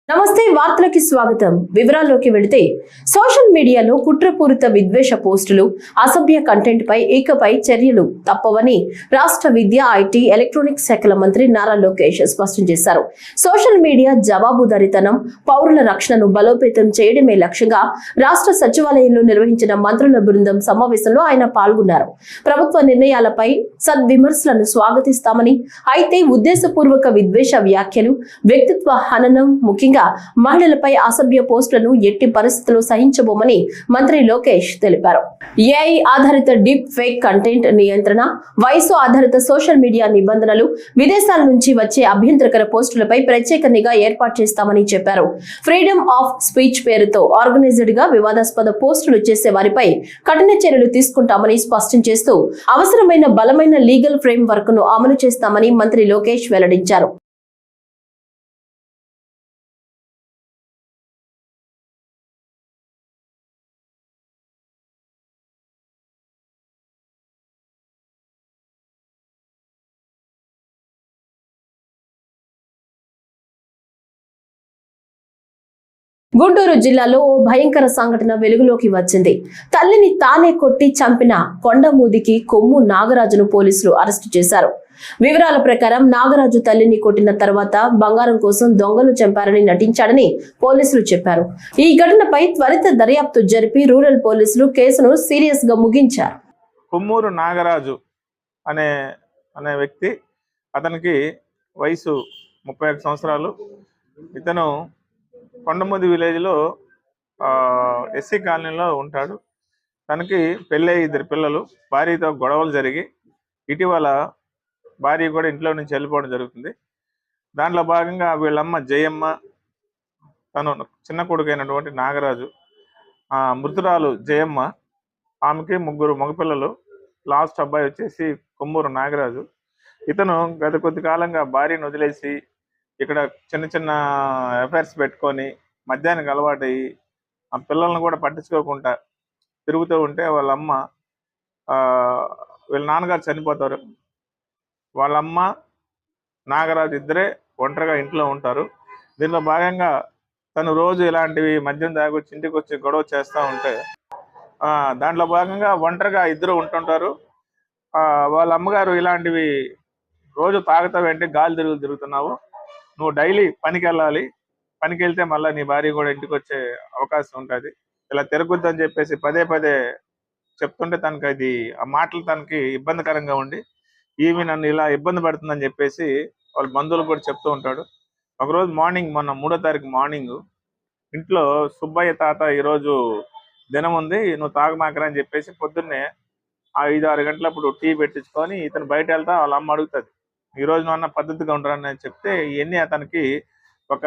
నమస్తే, వార్తలకి స్వాగతం. వివరాల్లోకి వెళితే సోషల్ మీడియాలో కుట్రపూరిత విద్వేష పోస్టులు, అసభ్య కంటెంట్ పై ఇకపై చర్యలు తప్పవని రాష్ట్ర విద్య, ఐటీ, ఎలక్ట్రానిక్స్ శాఖల మంత్రి నారా లోకేష్ స్పష్టం చేశారు. సోషల్ మీడియా జవాబుదారీతనం, పౌరుల రక్షణను బలోపేతం చేయడమే లక్ష్యంగా రాష్ట్ర సచివాలయంలో నిర్వహించిన మంత్రుల బృందం సమావేశంలో ఆయన పాల్గొన్నారు. ప్రభుత్వ నిర్ణయాలపై సద్విమర్శలను స్వాగతిస్తామని, అయితే ఉద్దేశపూర్వక విద్వేష వ్యాఖ్యలు, వ్యక్తిత్వ హననం, ముఖ్యంగా మహిళలపై అసభ్య పోస్టులను ఎట్టి పరిస్థితుల్లో సహించబోమని మంత్రి లోకేష్ తెలిపారు. ఏఐ ఆధారిత డీప్ ఫేక్ కంటెంట్ నియంత్రణ, వయసు ఆధారిత సోషల్ మీడియా నిబంధనలు, విదేశాల నుంచి వచ్చే అభ్యంతరకర పోస్టులపై ప్రత్యేక నిఘా ఏర్పాటు చేస్తామని చెప్పారు. ఫ్రీడమ్ ఆఫ్ స్పీచ్ పేరుతో ఆర్గనైజ్డ్ గా వివాదాస్పద పోస్టులు చేసే వారిపై కఠిన చర్యలు తీసుకుంటామని స్పష్టం చేస్తూ అవసరమైన బలమైన లీగల్ ఫ్రేమ్ వర్క్ ను అమలు చేస్తామని మంత్రి లోకేష్ వెల్లడించారు. గుంటూరు జిల్లాలో ఓ భయంకర సంఘటన వెలుగులోకి వచ్చింది. తల్లిని తానే కొట్టి చంపిన కొండమూదికి కొమ్ము నాగరాజును పోలీసులు అరెస్టు చేశారు. వివరాల ప్రకారం నాగరాజు తల్లిని కొట్టిన తర్వాత బంగారం కోసం దొంగలు చంపారని నటించాడని పోలీసులు చెప్పారు. ఈ ఘటనపై త్వరిత దర్యాప్తు జరిపి రూరల్ పోలీసులు కేసును సీరియస్ గా ముగించారు. కొమ్మూరు నాగరాజు అనే వ్యక్తి, అతనికి వయసు 31 సంవత్సరాలు. ఇతను కొండమూది విలేజ్లో ఎస్సీ కాలనీలో ఉంటాడు. తనకి పెళ్ళై 2 పిల్లలు, భార్యతో గొడవలు జరిగి ఇటీవల భార్య కూడా ఇంట్లో నుంచి వెళ్ళిపోవడం జరుగుతుంది. దాంట్లో భాగంగా వీళ్ళమ్మ జయమ్మ, తను చిన్న కొడుకైనటువంటి నాగరాజు, మృతురాలు జయమ్మ, ఆమెకి 3 మగపిల్లలు. లాస్ట్ అబ్బాయి వచ్చేసి కొమ్మూరు నాగరాజు. ఇతను గత కొద్ది కాలంగా భార్యను వదిలేసి ఇక్కడ చిన్న చిన్న అఫైర్స్ పెట్టుకొని మద్యానికి అలవాటయ్యి ఆ పిల్లల్ని కూడా పట్టించుకోకుండా తిరుగుతూ ఉంటే వాళ్ళమ్మ, వీళ్ళ నాన్నగారు చనిపోతారు. వాళ్ళమ్మ, నాగరాజు ఇద్దరే ఒంటరిగా ఇంట్లో ఉంటారు. దీనిలో భాగంగా తను రోజు ఇలాంటివి మద్యం తాగొచ్చి ఇంటికి వచ్చి గొడవ చేస్తూ ఉంటే దాంట్లో భాగంగా ఒంటరిగా ఇద్దరు ఉంటుంటారు. వాళ్ళ అమ్మగారు ఇలాంటివి రోజు తాగుతావేంటి, గాలి తిరుగుతున్నావు, నువ్వు డైలీ పనికి వెళ్ళాలి, పనికి వెళ్తే మళ్ళీ నీ భార్య కూడా ఇంటికి వచ్చే అవకాశం ఉంటుంది, ఇలా తిరగొద్దని చెప్పేసి పదే పదే చెప్తుంటే తనకి అది ఆ మాటలు తనకి ఇబ్బందికరంగా ఉండి ఈమె నన్ను ఇలా ఇబ్బంది పడుతుందని చెప్పేసి వాళ్ళ బంధువులు కూడా చెప్తూ ఉంటాడు. ఒకరోజు మార్నింగ్, మొన్న 3వ తారీఖు మార్నింగ్, ఇంట్లో సుబ్బయ్య తాత ఈరోజు దినం ఉంది, నువ్వు తాగమాకరా అని చెప్పేసి పొద్దున్నే 5-6 గంటలప్పుడు టీ పెట్టించుకొని ఇతను బయట వెళ్తా వాళ్ళ అమ్మ అడుగుతుంది, ఈరోజు నువ్వు పద్ధతిగా ఉండరని చెప్తే ఇవన్నీ అతనికి ఒక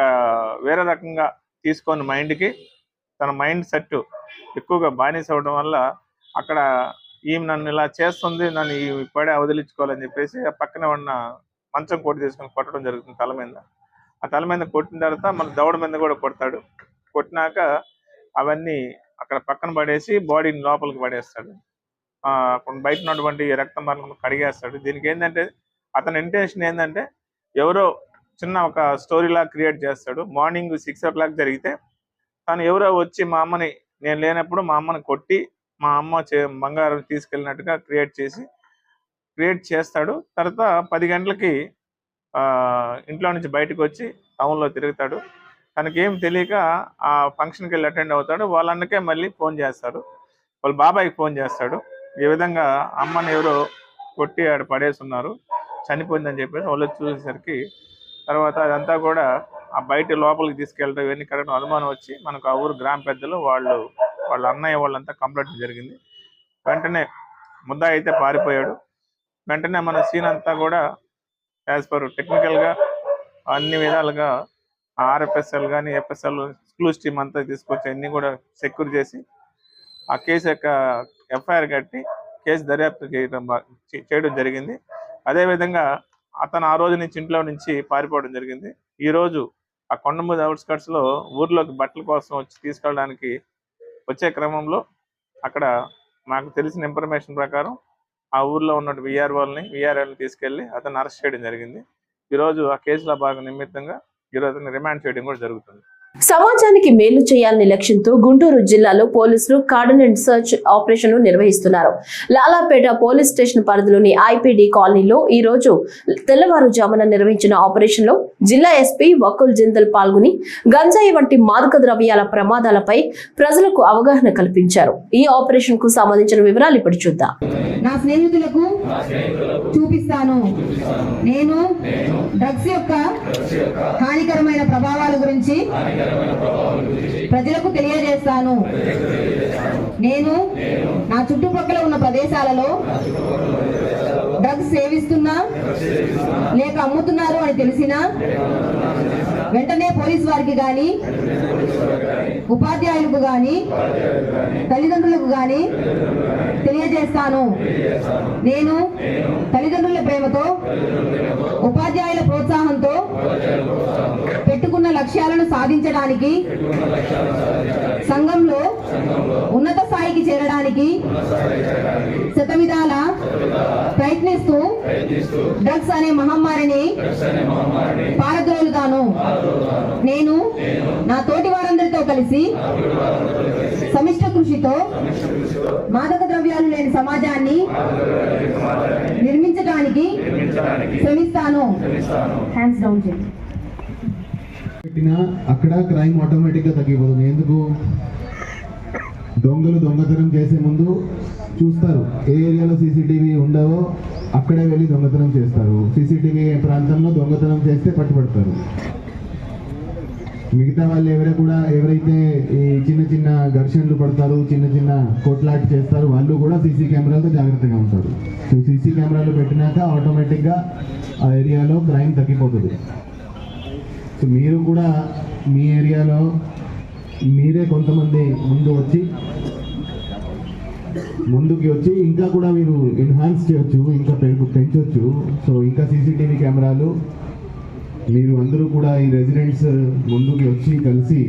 వేరే రకంగా తీసుకొని మైండ్కి, తన మైండ్ సెట్ ఎక్కువగా బానిస అవ్వడం వల్ల అక్కడ ఈమె నన్ను ఇలా చేస్తుంది, నన్ను ఇప్పుడే వదిలించుకోవాలని చెప్పేసి ఆ పక్కన ఉన్న మంచం కొట్టి తీసుకొని కొట్టడం జరుగుతుంది తల మీద. ఆ తల మీద కొట్టిన తర్వాత మన దవడ మీద కూడా కొడతాడు. కొట్టినాక అవన్నీ అక్కడ పక్కన పడేసి బాడీని లోపలికి పడేస్తాడు. బయట ఉన్నటువంటి రక్తం మరణం కడిగేస్తాడు. దీనికి ఏంటంటే అతని ఇంటెన్షన్ ఏంటంటే ఎవరో చిన్న ఒక స్టోరీలా క్రియేట్ చేస్తాడు. మార్నింగ్ 6 o'clock జరిగితే తను ఎవరో వచ్చి మా అమ్మని, నేను లేనప్పుడు మా అమ్మని కొట్టి మా అమ్మ బంగారం తీసుకెళ్ళినట్టుగా క్రియేట్ చేస్తాడు. తర్వాత 10 గంటలకి ఇంట్లో నుంచి బయటకు వచ్చి టౌన్లో తిరుగుతాడు. తనకేం తెలియక ఆ ఫంక్షన్కి వెళ్ళి అటెండ్ అవుతాడు. వాళ్ళన్నకే మళ్ళీ ఫోన్ చేస్తాడు, వాళ్ళ బాబాయికి ఫోన్ చేస్తాడు, ఈ విధంగా అమ్మని ఎవరో కొట్టి ఆడ పడేస్తున్నారు, చనిపోయిందని చెప్పేసి. వాళ్ళు చూసేసరికి తర్వాత అదంతా కూడా ఆ బయట లోపలికి తీసుకెళ్ళడం ఇవన్నీ కరెక్ట్ అనుమానం వచ్చి మనకు ఆ ఊరు గ్రామ పెద్దలు వాళ్ళ అన్నయ్య వాళ్ళంతా కంప్లైంట్ జరిగింది. వెంటనే ముద్దాయి అయితే పారిపోయాడు. వెంటనే మన సీన్ అంతా కూడా యాజ్ పర్ టెక్నికల్గా అన్ని విధాలుగా ఆర్ఎఫ్ఎస్ఎల్ కానీ ఎఫ్ఎస్ఎల్ ఎక్స్క్లూజివ్ టీమ్ అంతా తీసుకొచ్చి అన్నీ కూడా సెక్యూర్ చేసి ఆ కేసు యొక్క ఎఫ్ఐఆర్ కట్టి కేసు దర్యాప్తు చేయడం జరిగింది. అదేవిధంగా అతను ఆ రోజు నుంచి ఇంట్లో నుంచి పారిపోవడం జరిగింది. ఈరోజు ఆ కొండమూది అవుట్స్కట్స్లో ఊర్లోకి బట్టల కోసం వచ్చి తీసుకెళ్ళడానికి వచ్చే క్రమంలో అక్కడ నాకు తెలిసిన ఇన్ఫర్మేషన్ ప్రకారం ఆ ఊర్లో ఉన్న విఆర్ఓల్ని తీసుకెళ్లి అతను అరెస్ట్ చేయడం జరిగింది. ఈరోజు ఆ కేసుల భాగం నిమిత్తంగా ఈరోజు అతన్ని రిమాండ్ చేయడం కూడా జరుగుతుంది. సమాజానికి మేలు చేయాలనే లక్ష్యంతో గుంటూరు జిల్లాలో పోలీసులు కార్డన్ అండ్ సర్చ్ ఆపరేషన్ నిర్వహిస్తున్నారు. లాలాపేట పోలీస్ స్టేషన్ పరిధిలోని ఐపీడీ కాలనీలో ఈ రోజు తెల్లవారుజామున నిర్వహించిన ఆపరేషన్ లో జిల్లా ఎస్పీ వకుల్ జిందల్ పాల్గొని గంజాయి వంటి మాదక ద్రవ్యాల ప్రమాదాలపై ప్రజలకు అవగాహన కల్పించారు. ఈ ఆపరేషన్ కు సంబంధించిన వివరాలు ఇప్పుడు చూద్దాం. నా స్నేహితులకు చూపిస్తాను. నేను డ్రగ్స్ యొక్క హానికరమైన ప్రభావాల గురించి ప్రజలకు తెలియజేస్తాను. నేను నా చుట్టుపక్కల ఉన్న ప్రదేశాలలో డ్రగ్స్ సేవిస్తున్నా లేక అమ్ముతున్నారు అని తెలిసినా వెంటనే పోలీసు వారికి గాని, ఉపాధ్యాయులకు గాని, తల్లిదండ్రులకు గాని తెలియజేస్తాను. నేను తల్లిదండ్రుల ప్రేమతో, ఉపాధ్యాయుల ప్రోత్సాహంతో పెట్టుకున్న లక్ష్యాలను సాధించడానికి, సంఘంలో ఉన్నత స్థాయికి చేరడానికి శతవిధాల ప్రయత్నిస్తూ డ్రగ్స్ అనే మహమ్మారిని పారద్రోలుతాను. నేను నా తోటి వారందరితో కలిసి సమిష్ట కృషితో మాదక ద్రవ్యాలు లేని సమాజాన్ని నిర్మించడానికి శ్రమిస్తాను. హ్యాండ్స్ డౌన్ చేయండి. అక్కడ క్రైమ్ ఆటోమేటిక్ గా తగ్గిపోతుంది. ఎందుకు? దొంగలు దొంగతనం చేసే ముందు చూస్తారు, ఏ ఏరియాలో సీసీటీవీ ఉండవో అక్కడే వెళ్ళి దొంగతనం చేస్తారు. సీసీటీవీ ప్రాంతంలో దొంగతనం చేస్తే పట్టుబడతారు. మిగతా వాళ్ళు ఎవరైతే ఈ చిన్న చిన్న ఘర్షణలు పడతారు, చిన్న చిన్న కొట్లాట చేస్తారు, వాళ్ళు కూడా సీసీ కెమెరాలతో జాగ్రత్తగా ఉంటారు. సో సీసీ కెమెరాలు పెట్టినాక ఆటోమేటిక్గా ఆ ఏరియాలో క్రైమ్ తగ్గిపోతుంది. సో మీరు కూడా మీ ఏరియాలో మీరే కొంతమంది ముందుకి వచ్చి ఇంకా కూడా మీరు ఎన్హాన్స్ చేయొచ్చు, ఇంకా పెంచవచ్చు. సో ఇంకా సీసీటీవీ కెమెరాలు మీరు అందరూ కూడా ఈ రెసిడెంట్స్ ముందుకి వచ్చి కలిసి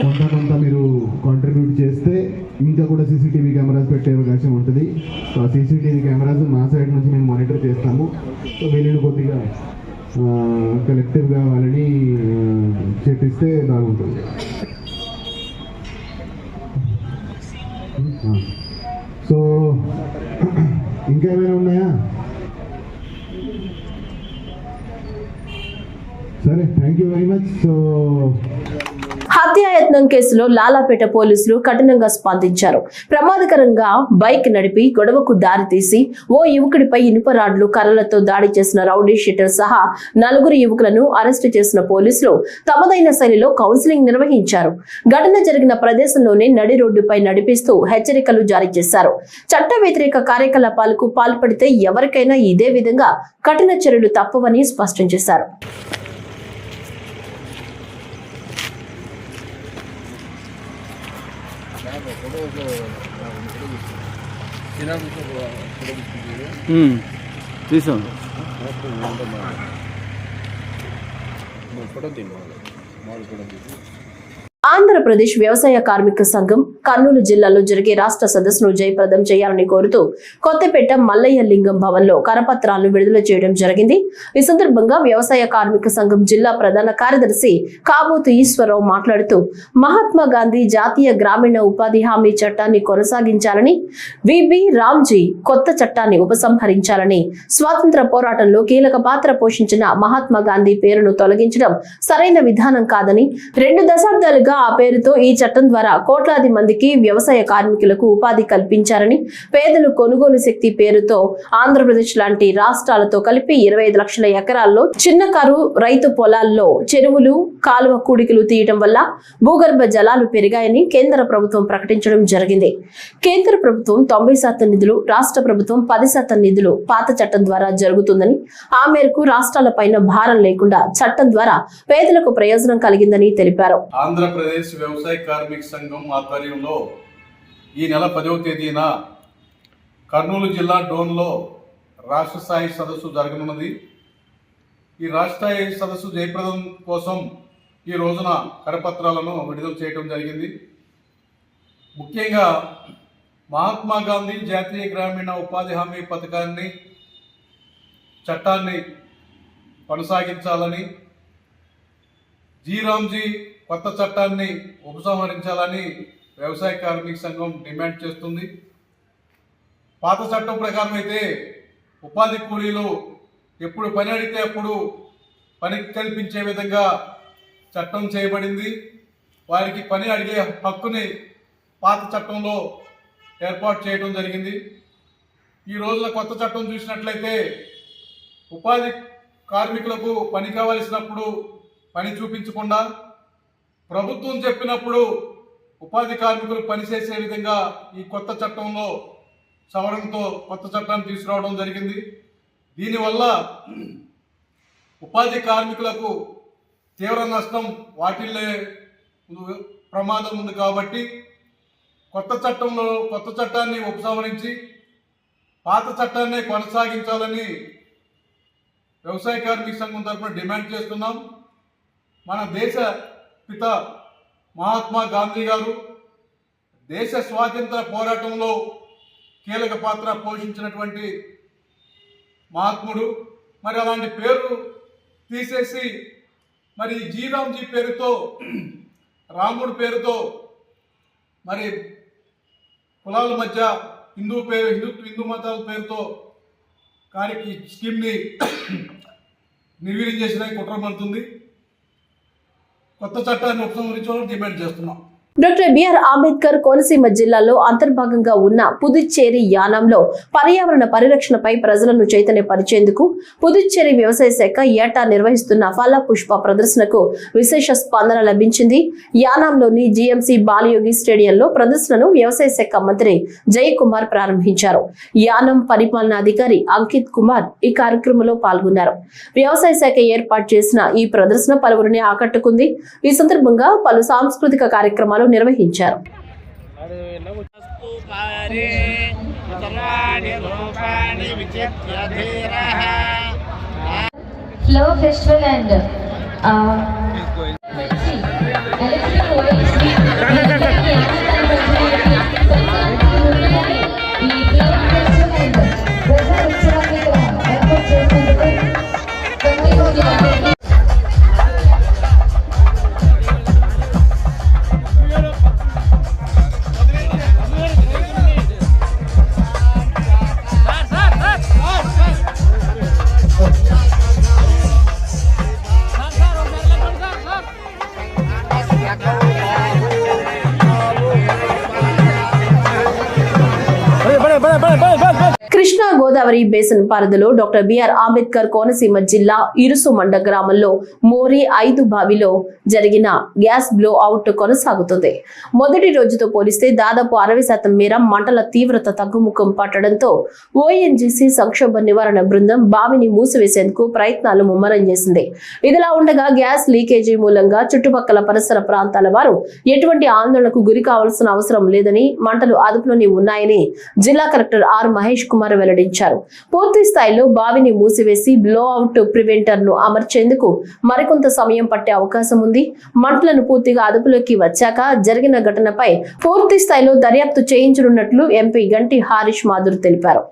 కొంత మీరు కాంట్రిబ్యూట్ చేస్తే ఇంకా కూడా సీసీటీవీ కెమెరాస్ పెట్టే అవకాశం ఉంటుంది. సో ఆ సీసీటీవీ కెమెరాస్ మా సైడ్ నుంచి మేము మానిటర్ చేస్తాము. సో వీళ్ళని కొద్దిగా కలెక్టివ్గా వాళ్ళని చేపిస్తే బాగుంటుంది. సో ఇంకా ఏమైనా ఉన్నాయా? సరే, thank you very much. So హత్యాయత్నం కేసులో లాలాపేట పోలీసులు కఠినంగా స్పందించారు. ప్రమాదకరంగా బైక్ నడిపి గొడవకు దారితీసి ఓ యువకుడిపై ఇనుప రాడ్లు, కర్రలతో దాడి చేసిన రౌడీ షీటర్ సహా 4 యువకులను అరెస్టు చేసిన పోలీసులు తమదైన శైలిలో కౌన్సిలింగ్ నిర్వహించారు. ఘటన జరిగిన ప్రదేశంలోనే నడి రోడ్డుపై నడిపిస్తూ హెచ్చరికలు జారీ చేశారు. చట్ట వ్యతిరేక కార్యకలాపాలకు పాల్పడితే ఎవరికైనా ఇదే విధంగా కఠిన చర్యలు తప్పవని స్పష్టం చేశారు. తీసాం. ఆంధ్రప్రదేశ్ వ్యవసాయ కార్మిక సంఘం కర్నూలు జిల్లాలో జరిగే రాష్ట్ర సదస్సును జయప్రదం చేయాలని కోరుతూ కొత్తపేట మల్లయ్య లింగం భవన్ లో కరపత్రాలను విడుదల చేయడం జరిగింది. ఈ సందర్భంగా వ్యవసాయ కార్మిక సంఘం జిల్లా ప్రధాన కార్యదర్శి కాబోతు ఈశ్వరరావు మాట్లాడుతూ మహాత్మా గాంధీ జాతీయ గ్రామీణ ఉపాధి హామీ చట్టాన్ని కొనసాగించాలని, విబి రామ్జీ కొత్త చట్టాన్ని ఉపసంహరించాలని, స్వాతంత్ర పోరాటంలో కీలక పాత్ర పోషించిన మహాత్మా గాంధీ పేరును తొలగించడం సరైన విధానం కాదని, 2 దశాబ్దాలుగా ఆ పేరుతో ఈ చట్టం ద్వారా కోట్లాది మందికి వ్యవసాయ కార్మికులకు ఉపాధి కల్పించారని, పేదలు కొనుగోలు శక్తి పేరుతో ఆంధ్రప్రదేశ్ లాంటి రాష్ట్రాలతో కలిపి 25 లక్షల ఎకరాల్లో చిన్నకారు రైతు పొలాల్లో చెరువులు, కాలువ కూడికలు తీయడం వల్ల భూగర్భ జలాలు పెరిగాయని కేంద్ర ప్రభుత్వం ప్రకటించడం జరిగింది. కేంద్ర ప్రభుత్వం 90% నిధులు, రాష్ట్ర ప్రభుత్వం 10% నిధులు పాత చట్టం ద్వారా జరుగుతుందని, ఆ మేరకు రాష్ట్రాలపైన భారం లేకుండా చట్టం ద్వారా పేదలకు ప్రయోజనం కలిగిందని తెలిపారు. ఆంధ్రప్రదేశ్ వ్యవసాయ కార్మిక సంఘం ఆధ్వర్యంలో ఈ నెల 10వ తేదీన కర్నూలు జిల్లా డోన్లో రాష్ట్ర స్థాయి సదస్సు జరగనున్నది. ఈ రాష్ట్ర స్థాయి సదస్సు జయప్రదం కోసం ఈ రోజున కరపత్రాలను విడుదల చేయడం జరిగింది. ముఖ్యంగా మహాత్మా గాంధీ జాతీయ గ్రామీణ ఉపాధి హామీ పథకాన్ని చట్టాన్ని కొనసాగించాలని, జీరామ్జీ కొత్త చట్టాన్ని ఉపసంహరించాలని వ్యవసాయ కార్మిక సంఘం డిమాండ్ చేస్తుంది. పాత చట్టం ప్రకారం అయితే ఉపాధి కూలీలు ఎప్పుడు పని అడిగితే అప్పుడు పని కల్పించే విధంగా చట్టం చేయబడింది. వారికి పని అడిగే హక్కుని పాత చట్టంలో ఏర్పాటు చేయడం జరిగింది. ఈ రోజున కొత్త చట్టం చూసినట్లయితే ఉపాధి కార్మికులకు పని కావలసినప్పుడు పని చూపించకుండా, ప్రభుత్వం చెప్పినప్పుడు ఉపాధి కార్మికులు పనిచేసే విధంగా ఈ కొత్త చట్టంలో సవరణతో కొత్త చట్టాన్ని తీసుకురావడం జరిగింది. దీనివల్ల ఉపాధి కార్మికులకు తీవ్ర నష్టం వాటిల్లే ప్రమాదం ఉంది. కాబట్టి కొత్త చట్టాన్ని ఉపసంహరించి పాత చట్టాన్ని కొనసాగించాలని వ్యవసాయ కార్మిక సంఘం తరఫున డిమాండ్ చేస్తున్నాం. మన దేశ పిత మహాత్మా గాంధీ గారు దేశ స్వాతంత్ర పోరాటంలో కీలక పాత్ర పోషించినటువంటి మహాత్ముడు. మరి అలాంటి పేరు తీసేసి మరి జీరామ్జీ పేరుతో, రాముడు పేరుతో మరి కులాల మధ్య హిందూ మతాల పేరుతో ఈ స్కీమ్ని నిర్వీర్యం చేసిన కుట్ర పడుతుంది. కొత్త చట్టాన్ని ఉపసంహరించాలని డిమాండ్ చేస్తున్నాం. డాక్టర్ బిఆర్ అంబేద్కర్ కోనసీమ జిల్లాలో అంతర్భాగంగా ఉన్న పుదుచ్చేరి యానంలో పర్యావరణ పరిరక్షణపై ప్రజలను చైతన్యపరిచేందుకు పుదుచ్చేరి వ్యవసాయ శాఖ ఏటా నిర్వహిస్తున్న ఫల పుష్ప ప్రదర్శనకు విశేష స్పందన లభించింది. యానాంలోని జీఎంసీ బాలయోగి స్టేడియంలో ప్రదర్శనను వ్యవసాయ శాఖ మంత్రి జయకుమార్ ప్రారంభించారు. యానం పరిపాలనాధికారి అంకిత్ కుమార్ ఈ కార్యక్రమంలో పాల్గొన్నారు. వ్యవసాయ శాఖ ఏర్పాటు చేసిన ఈ ప్రదర్శన పలువురిని ఆకట్టుకుంది. ఈ సందర్భంగా పలు సాంస్కృతిక కార్యక్రమాలు నిర్వహించారు. Flower festival and Krishna Godavari basin పరిధిలో డాక్టర్ బిఆర్ అంబేద్కర్ కోనసీమ జిల్లా ఇరుసుమండ గ్రామంలో మోరి 5 బావిలో జరిగిన గ్యాస్ బ్లో అవుట్ కొనసాగుతుంది. మొదటి రోజుతో పోలిస్తే దాదాపు 60% మేర మంటల తీవ్రత తగ్గుముఖం పట్టడంతో ఓఎన్జీసీ సంక్షోభ నివారణ బృందం బావిని మూసివేసేందుకు ప్రయత్నాలు ముమ్మరం చేసింది. ఇదిలా ఉండగా గ్యాస్ లీకేజీ మూలంగా చుట్టుపక్కల పరిసర ప్రాంతాల వారు ఎటువంటి ఆందోళనకు గురి కావాల్సిన అవసరం లేదని, మంటలు అదుపులోని ఉన్నాయని జిల్లా కలెక్టర్ ఆర్ మహేష్ కుమార్ వెల్లడించారు. పూర్తి స్థాయిలో బావిని మూసివేసి బ్లో అవుట్ ప్రివెంటర్ ను అమర్చేందుకు మరికొంత సమయం పట్టే అవకాశం ఉంది. మంటలను పూర్తిగా అదుపులోకి వచ్చాక జరిగిన ఘటనపై పూర్తి స్థాయిలో దర్యాప్తు చేయించనున్నట్లు ఎంపీ గంటి హారిష్ మాధుర్ తెలిపారు.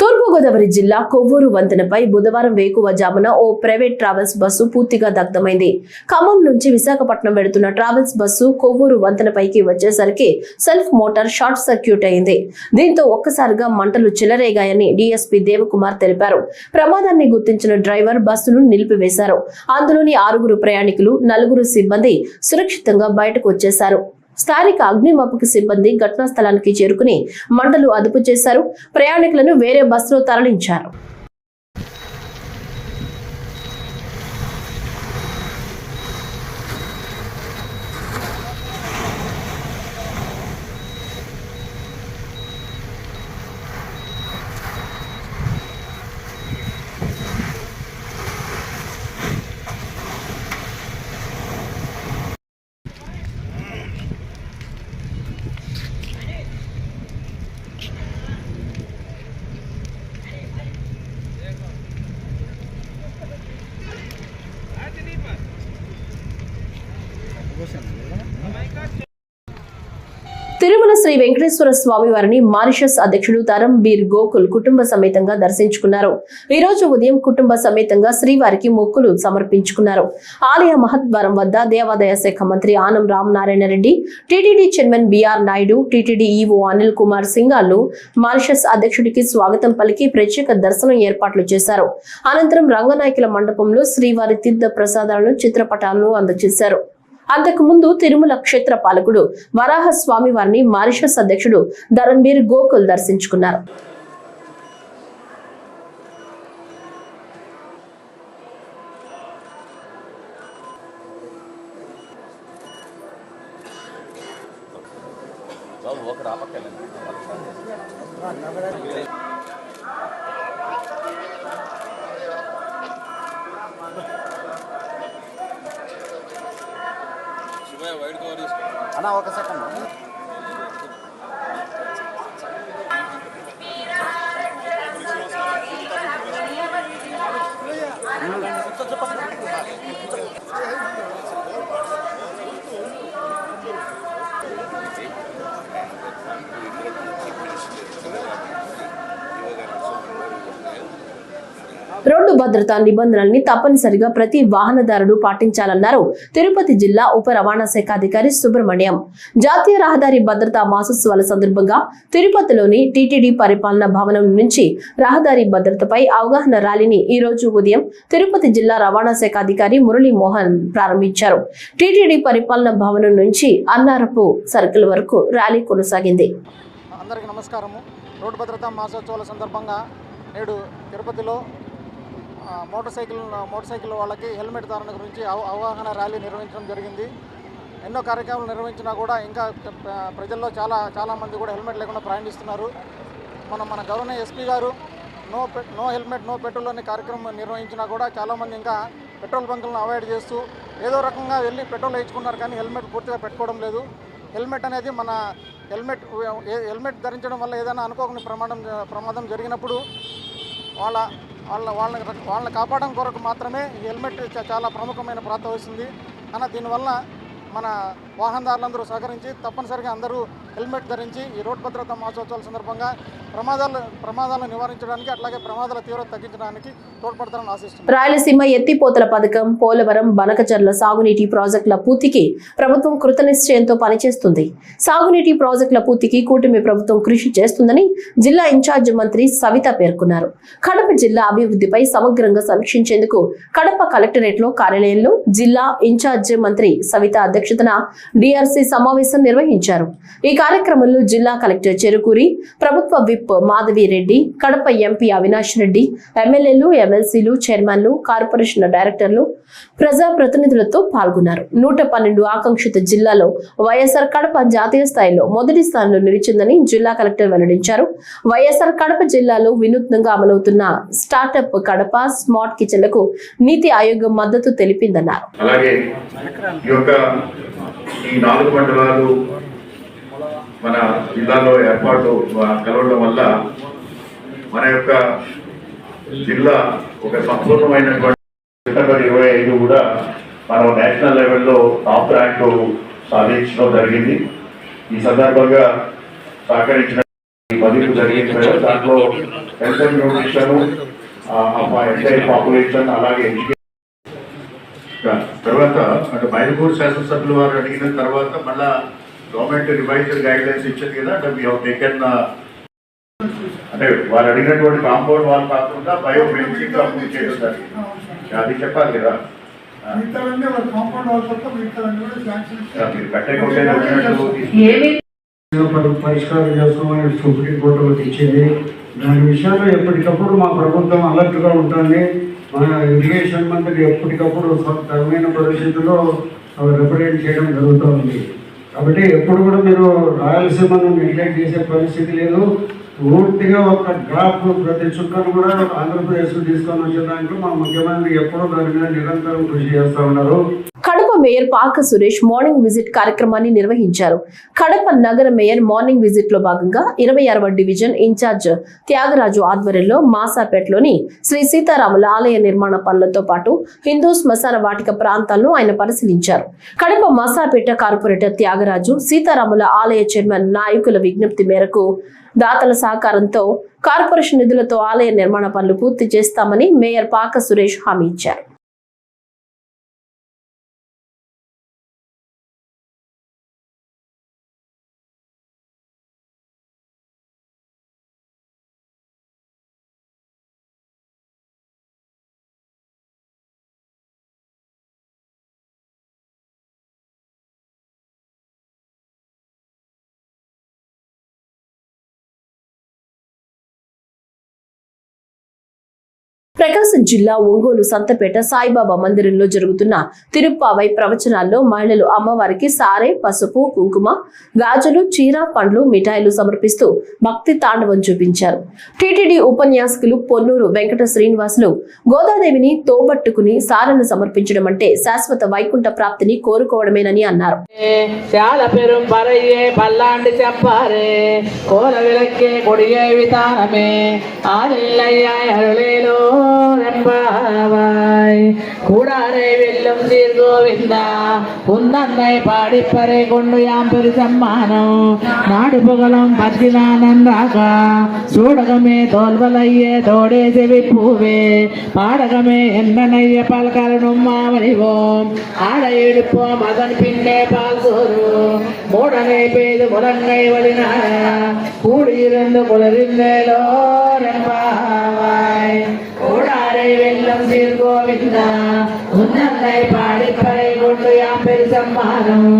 తూర్పుగోదావరి జిల్లా కొవ్వూరు వంతెనపై బుధవారం వేకువజామున ఓ ప్రైవేట్ ట్రావెల్స్ బస్సు పూర్తిగా దగ్ధమైంది. ఖమ్మం నుంచి విశాఖపట్నం వెడుతున్న ట్రావెల్స్ బస్సు కొవ్వూరు వంతెనపైకి వచ్చేసరికి సెల్ఫ్ మోటార్ షార్ట్ సర్క్యూట్ అయింది. దీంతో ఒక్కసారిగా మంటలు చెలరేగాయని డీఎస్పీ దేవకుమార్ తెలిపారు. ప్రమాదాన్ని గుర్తించిన డ్రైవర్ బస్సును నిలిపివేశారు. అందులోని 6 ప్రయాణికులు, 4 సిబ్బంది సురక్షితంగా బయటకు వచ్చేశారు. స్థానిక అగ్నిమాపక సిబ్బంది ఘటనా స్థలానికి చేరుకుని మంటలు అదుపు చేశారు. ప్రయాణికులను వేరే బస్సులో తరలించారు. శ్రీ వెంకటేశ్వర స్వామి వారిని మారిషస్ అధ్యక్షుడు ధరంబీర్ గోకుల్ కుటుంబ సమేతంగా దర్శించుకున్నారు. ఈ రోజు ఉదయం కుటుంబ సమేతంగా శ్రీవారికి మొక్కులు సమర్పించుకున్నారు. ఆలయ మహద్వారం వద్ద దేవాదాయ శాఖ మంత్రి Anam Ramanarayana Reddy, TTD chairman BR Naidu, TTD EO Anil Kumar Singhal Mauritius అధ్యక్షుడికి స్వాగతం పలికి ప్రత్యేక దర్శనం ఏర్పాట్లు చేశారు. అనంతరం రంగనాయకుల మండపంలో శ్రీవారి తీర్థ ప్రసాదాలను, చిత్రపటాలను అందజేశారు. అంతకు ముందు తిరుమల క్షేత్ర పాలకుడు వరాహ స్వామి వారిని మారిషస్ అధ్యక్షుడు ధరంబీర్ గోకుల్ దర్శించుకున్నారు. అన్నా ఒక సెకండ్. రోడ్డు భద్రతా నిబంధనల్ని తప్పనిసరిగా ప్రతి వాహనదారుడు పాటించాలన్నారు తిరుపతి జిల్లా ఉప రవాణా శాఖ అధికారి సుబ్రహ్మణ్యం. జాతీయ రహదారి భద్రతా మాసోత్సవాల సందర్భంగా తిరుపతిలోని టీటీడీ పరిపాలనా భవనం నుంచి రహదారి భద్రతపై అవగాహన ర్యాలీని ఈ రోజు ఉదయం తిరుపతి జిల్లా రవాణా శాఖ అధికారి మురళీ మోహన్ ప్రారంభించారు. టీటీడీ పరిపాలనా భవనం నుంచి అన్నారపు సర్కిల్ వరకు ర్యాలీ కొనసాగింది. అందరికీ నమస్కారము. రోడ్డు భద్రతా మాసోత్సవాల సందర్భంగా నేడు తిరుపతిలో మోటార్ సైకిల్ వాళ్ళకి హెల్మెట్ ధారణ గురించి అవగాహన ర్యాలీ నిర్వహించడం జరిగింది. ఎన్నో కార్యక్రమాలు నిర్వహించినా కూడా ఇంకా ప్రజల్లో చాలా మంది కూడా హెల్మెట్ లేకుండా ప్రయాణిస్తున్నారు. మన గవర్నర్ ఎస్పీ గారు నో హెల్మెట్ నో పెట్రోల్ అనే కార్యక్రమం నిర్వహించినా కూడా చాలామంది ఇంకా పెట్రోల్ బంకులను అవాయిడ్ చేస్తూ ఏదో రకంగా వెళ్ళి పెట్రోల్ వేయించుకున్నారు, కానీ హెల్మెట్ పూర్తిగా పెట్టుకోవడం లేదు. హెల్మెట్ అనేది మన హెల్మెట్ ధరించడం వల్ల ఏదైనా అనుకోకుండా ప్రమాదం జరిగినప్పుడు వాళ్ళని కాపాడడం కొరకు మాత్రమే ఈ హెల్మెట్ చాలా ప్రముఖమైన పాత్ర వహిస్తుంది. కానీ దీనివల్ల మన వాహనదారులందరూ సహకరించి తప్పనిసరిగా అందరూ హెల్మెట్ ధరించి ఈ రోడ్డు భద్రతా మాసోత్సవాల సందర్భంగా ప్రమాదాలను నివారించడానికి, అట్లాగే ప్రమాదాల తీవ్రత తగ్గించడానికి తోడ్పడతారని ఆశిస్తున్నాను. రాయలసీమ ఎత్తిపోతల పథకం, పోలవరం, బనకచర్ల సాగునీటి ప్రాజెక్టుల పూర్తికి ప్రభుత్వం కృతనిశ్చయంతో పనిచేస్తుంది. సాగునీటి ప్రాజెక్టుల పూర్తికి కూటమి ప్రభుత్వం కృషి చేస్తుందని జిల్లా ఇన్ఛార్జ్ మంత్రి సవిత పేర్కొన్నారు. కడప జిల్లా అభివృద్ధిపై సమగ్రంగా సమీక్షించేందుకు కడప కలెక్టరేట్ లో కార్యాలయంలో జిల్లా ఇన్ఛార్జ్ మంత్రి సవిత అధ్యక్షతన డిఆర్సీ సమావేశం నిర్వహించారు. ఈ కార్యక్రమంలో జిల్లా కలెక్టర్ చెరుకూరి, ప్రభుత్వ విప్ మాధవి రెడ్డి, కడప ఎంపీ అవినాష్ రెడ్డి, ఎమ్మెల్యేలు, ఎమ్మెల్సీలు, చైర్మన్లు, కార్పొరేషన్ డైరెక్టర్లు, ప్రజా ప్రతినిధులతో పాల్గొన్నారు. 112 ఆకాంక్షిత జిల్లాలో వైఎస్ఆర్ కడప జాతీయ స్థాయిలో మొదటి స్థానంలో నిలిచిందని జిల్లా కలెక్టర్ వెల్లడించారు. వైఎస్ఆర్ కడప జిల్లాలో వినూత్నంగా అమలవుతున్న స్టార్టప్ కడప స్మార్ట్ కిచెన్లకు నీతి ఆయోగ్ మద్దతు తెలిపిందన్నారు. ఈ 4 మండలాలు మన జిల్లాలో ఏర్పాటు కలవడం వల్ల మన యొక్క జిల్లా ఒక సంపూర్ణమైనటువంటి సెప్టెంబర్ 25 కూడా మనం నేషనల్ లెవెల్లో టాప్ ర్యాంకు సాధించడం జరిగింది. ఈ సందర్భంగా సహకరించిన మదింపు జరిగింది. దాంట్లో health and nutrition, entire population, అలాగే ఎడ్యుకేషన్. తర్వాత అంటే మైదుకూరు శాసనసభ్యుల వారు అడిగిన తర్వాత మళ్ళా గవర్నమెంట్ రివైజ్డ్ గైడ్ లైన్స్ ఇచ్చింది కదా. అంటే వీ హావ్ టేకెన్ అంటే వారు అడిగినటువంటి కాంపౌండ్ వాల్ కాకుండా బయో ఫెన్సింగ్ అప్లై చేయడం జరిగింది. అది చెప్పాలి కదా. మీరు కట్టకపోతే పరిష్కారం చేసుకోమని సుప్రీంకోర్టు ఒకటి ఇచ్చింది. దాని విషయంలో ఎప్పటికప్పుడు మా ప్రభుత్వం అలర్ట్గా ఉంటుంది. మన ఇరిగేషన్ మంత్రి ఎప్పటికప్పుడు తగిన పరిస్థితుల్లో రిప్రజెంట్ చేయడం జరుగుతూ ఉంది. కాబట్టి ఎప్పుడు కూడా మీరు రాయలసీమను నెగ్లెక్ట్ చేసే పరిస్థితి లేదు. పూర్తిగా ఒక డ్రాప్ ప్రతి చుక్కను కూడా ఆంధ్రప్రదేశ్ తీసుకొని వచ్చే దాంట్లో మా ముఖ్యమంత్రి ఎప్పుడూ దాని మీద నిరంతరం కృషి చేస్తూ ఉన్నారు. కడప మేయర్ పాక సురేష్ మార్నింగ్ విజిట్ కార్యక్రమాన్ని నిర్వహించారు. కడప నగర మేయర్ మార్నింగ్ విజిట్ లో భాగంగా 26వ డివిజన్ ఇన్ఛార్జ్ త్యాగరాజు ఆధ్వర్యంలో మాసాపేటలోని శ్రీ సీతారాముల ఆలయ నిర్మాణ పనులతో పాటు హిందూ శ్మశాన వాటిక ప్రాంతాలను ఆయన పరిశీలించారు. కడప మాసాపేట కార్పొరేటర్ త్యాగరాజు సీతారాముల ఆలయ చైర్మన్ నాయకుల విజ్ఞప్తి మేరకు దాతల సహకారంతో కార్పొరేషన్ నిధులతో ఆలయ నిర్మాణ పనులు పూర్తి చేస్తామని మేయర్ పాక సురేష్ హామీ ఇచ్చారు. ప్రకాశం జిల్లా ఒంగోలు సంతపేట సాయిబాబా మందిరంలో జరుగుతున్న తిరుప్పావై ప్రవచనాల్లో మహిళలు అమ్మవారికి సారే, పసుపు, కుంకుమ, గాజులు, చీర, పండ్లు, మిఠాయిలు సమర్పిస్తూ భక్తి తాండవం చూపించారు. టీటీడీ ఉపన్యాసకులు పొన్నూరు వెంకట శ్రీనివాసులు గోదాదేవిని తోబట్టుకుని సారెను సమర్పించడం అంటే శాశ్వత వైకుంఠ ప్రాప్తిని కోరుకోవడమేనని అన్నారు. கூடாரை வெல்லும் சீர் கோவிந்தா உந்தன்னை பாடிப்பறை கொண்டு யாம் பெரு சம்மானம் நாடு புகழும் பத்தினானன்றாக சூடகமே தோல்வலையே தோடே செவிப்பூவே பாடகமே என்னனைய பல்கலனும் மாமணிவோம் ஆடை எடுப்போம் அதன் பின்னே பால் சோறு மூடனை பெய்து முழங்கை வழினார கூடியிருந்து குளிர்ந்தேலோ என்பாவாய் கூடாரை வெல்லும் சீர் கோவிந்தா உன்னத்தை பாடிப்பறை கொண்டு யாம் பெரு சம்மானம்.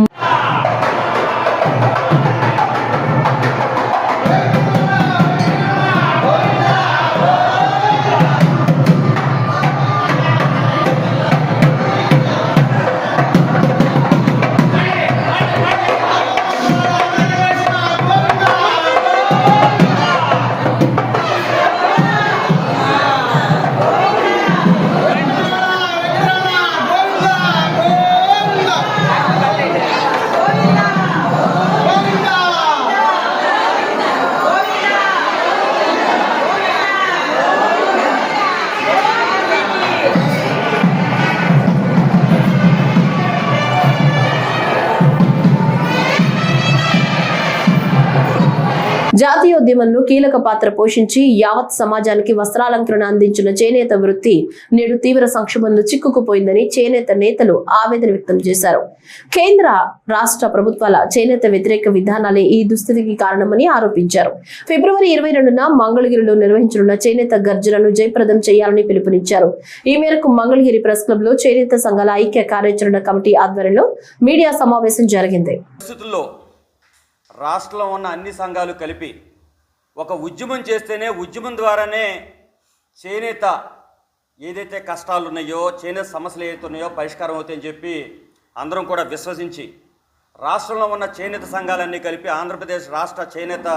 జాతీయోద్యమంలో కీలక పాత్ర పోషించి యావత్ సమాజానికి వస్త్రాలంకరణ అందించిన చేనేత వృత్తి నేడు తీవ్ర సంక్షోభంలో చిక్కుకుపోయిందని చేనేత నేతలు ఆవేదన వ్యక్తం చేశారు. కేంద్ర రాష్ట్ర ప్రభుత్వాల చేనేత వ్యతిరేక విధానాలే ఈ దుస్థితికి కారణమని ఆరోపించారు. ఫిబ్రవరి 22న మంగళగిరిలో నిర్వహించనున్న చేనేత గర్జనను జయప్రదం చేయాలని పిలుపునిచ్చారు. ఈ మేరకు మంగళగిరి ప్రెస్ క్లబ్ లో చేనేత సంఘాల ఐక్య కార్యాచరణ కమిటీ ఆధ్వర్యంలో మీడియా సమావేశం జరిగింది. రాష్ట్రంలో ఉన్న అన్ని సంఘాలు కలిపి ఒక ఉద్యమం చేస్తేనే ఉద్యమం ద్వారానే చేనేత ఏదైతే కష్టాలు ఉన్నాయో చేనేత సమస్యలు ఏదైతే ఉన్నాయో పరిష్కారం అవుతాయని చెప్పి అందరం కూడా విశ్వసించి రాష్ట్రంలో ఉన్న చేనేత సంఘాలన్నీ కలిపి ఆంధ్రప్రదేశ్ రాష్ట్ర చేనేత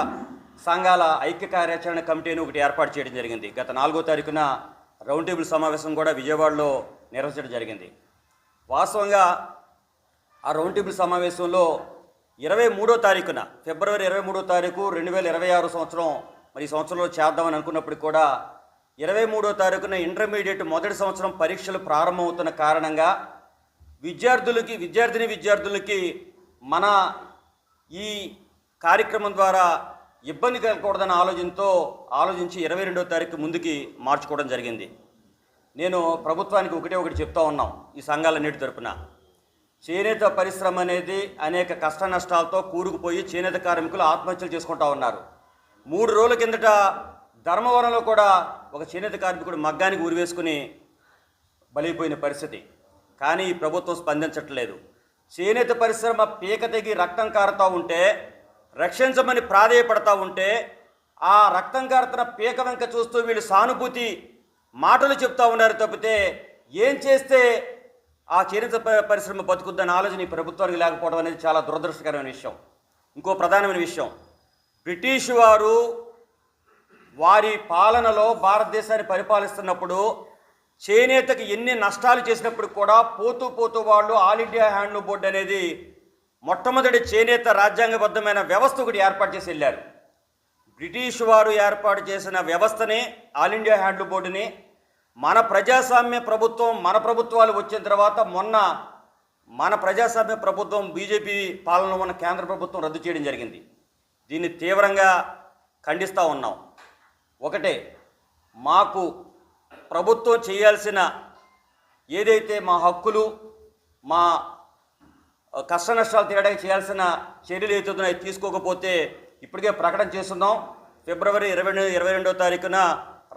సంఘాల ఐక్య కార్యాచరణ కమిటీని ఒకటి ఏర్పాటు చేయడం జరిగింది. గత 4వ తారీఖున రౌండ్ టేబుల్ సమావేశం కూడా విజయవాడలో నిర్వహించడం జరిగింది. వాస్తవంగా ఆ రౌండ్ టేబుల్ సమావేశంలో 23వ తారీఖున ఫిబ్రవరి 23వ తారీఖు 2026 సంవత్సరం మరి ఈ సంవత్సరంలో చేద్దామని అనుకున్నప్పుడు కూడా 23వ తారీఖున ఇంటర్మీడియట్ మొదటి సంవత్సరం పరీక్షలు ప్రారంభమవుతున్న కారణంగా విద్యార్థులకి మన ఈ కార్యక్రమం ద్వారా ఇబ్బంది కలగకూడదన్న ఆలోచించి 22వ తారీఖు ముందుకి మార్చుకోవడం జరిగింది. నేను ప్రభుత్వానికి ఒకటి చెప్తా ఉన్నాం. ఈ సంఘాలన్నిటి తరపున చేనేత పరిశ్రమ అనేది అనేక కష్ట నష్టాలతో కూరుకుపోయి చేనేత కార్మికులు ఆత్మహత్యలు చేసుకుంటా ఉన్నారు. 3 రోజుల కిందట ధర్మవరంలో కూడా ఒక చేనేత కార్మికుడు మగ్గానికి ఉరివేసుకుని బలైపోయిన పరిస్థితి. కానీ ఈ ప్రభుత్వం స్పందించట్లేదు. చేనేత పరిశ్రమ పీక తెగి రక్తం కారుతూ ఉంటే రక్షించమని ప్రాధేయపడతా ఉంటే ఆ రక్తం కారుతున్న పీక వెంక చూస్తూ వీళ్ళు సానుభూతి మాటలు చెప్తా ఉన్నారు తప్పితే ఏం చేస్తే ఆ చేనేత పరిశ్రమ బతుకుద్దన్న ఆలోచన ఈ ప్రభుత్వానికి లేకపోవడం అనేది చాలా దురదృష్టకరమైన విషయం. ఇంకో ప్రధానమైన విషయం, బ్రిటిష్ వారు వారి పాలనలో భారతదేశాన్ని పరిపాలిస్తున్నప్పుడు చేనేతకి ఎన్ని నష్టాలు చేసినప్పుడు కూడా పోతూ పోతూ వాళ్ళు ఆల్ ఇండియా హ్యాండ్లూమ్ బోర్డు అనేది మొట్టమొదటి చేనేత రాజ్యాంగబద్ధమైన వ్యవస్థ ఒకటి ఏర్పాటు చేసి వెళ్ళారు. బ్రిటిష్ వారు ఏర్పాటు చేసిన వ్యవస్థనే ఆల్ ఇండియా హ్యాండ్లూమ్ బోర్డుని మన ప్రజాస్వామ్య ప్రభుత్వం, మన ప్రభుత్వాలు వచ్చిన తర్వాత మొన్న మన ప్రజాస్వామ్య ప్రభుత్వం బీజేపీ పాలనలో ఉన్న కేంద్ర ప్రభుత్వం రద్దు చేయడం జరిగింది. దీన్ని తీవ్రంగా ఖండిస్తూ ఉన్నాం. ఒకటే, మాకు ప్రభుత్వం చేయాల్సిన ఏదైతే మా హక్కులు, మా కష్ట నష్టాలు తీయడానికి చేయాల్సిన చర్యలు ఏదైతే అవి తీసుకోకపోతే ఇప్పటికే ప్రకటన చేస్తున్నాం. ఫిబ్రవరి 22వ తారీఖున